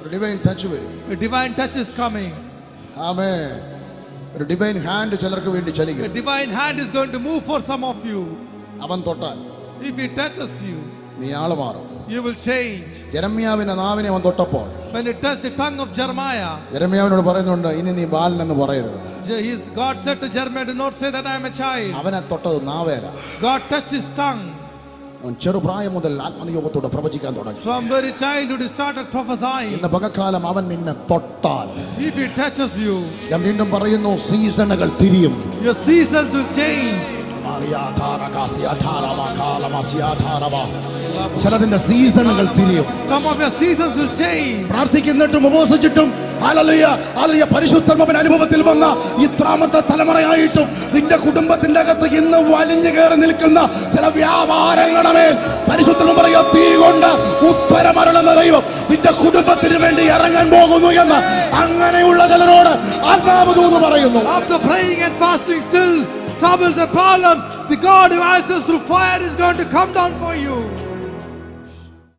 ഒരു divine touch വരും. A divine touch is coming. ആമേൻ. ഒരു ഡിവൈൻ ഹാൻഡ് ചിലർക്ക് വേണ്ടി ചലിക്കും. A divine hand is going to move for some of you. അവൻ തൊട്ടാൽ If he touches you, നീ ആള് മാറും. you will change. യെരമ്യാവിന്റെ നാവിനെ അവൻ തൊട്ടപ്പോൾ When it touched the tongue of Jeremiah, യെരമ്യാവിനോട് പറയുന്നുണ്ട്, ഇനി നീ ബാലൻ എന്ന് പറയരുത്. God said to Jeremiah, do not say that I am a child. അവനെ തൊട്ടത് നാവേല. God touched his tongue. അവൻ ചെറുപ്രായം മുതൽ ആത്മനിയോഗത്തോടെ പ്രവചിക്കാൻ തുടങ്ങി. From very childhood he started prophesying. ഇന്ന് പകൽക്കാലം അവൻ നിന്നെ തൊട്ടാൽ, If he touches you, ഞാൻ വീണ്ടും പറയുന്നു, സീസണുകൾ തിരിയും. your seasons will change. ചിലതിന്റെ സീസണുകൾ തിരിയും. Some of your seasons will change. പ്രാർത്ഥിക്കുന്നിട്ടും ഉപവസിച്ചിട്ടും ഹല്ലേലൂയ പരിശുദ്ധാത്മാവിൻ അനുഭവത്തിൽ വന്ന ഇത്രാമത്തെ തലമുറയായിട്ടും നിന്റെ കുടുംബത്തിന്റെ അകത്ത് ഇന്ന് വലിഞ്ഞു കയറി നിൽക്കുന്ന ചില വ്യാപാരങ്ങളുടെ മേൽ പരിശുദ്ധാത്മാവ് പറയുക, തീ കൊണ്ട് ഉത്തരമരുളുന്ന ദൈവം നിന്റെ കുടുംബത്തിന് വേണ്ടി ഇറങ്ങാൻ പോകുന്നു എന്ന് അങ്ങനെയുള്ള ചിലരോട് ആത്മാവ് ദൂത് പറയുന്നു. After praying and fasting, still troubles and problems, the God who answers through fire is going to come down for you.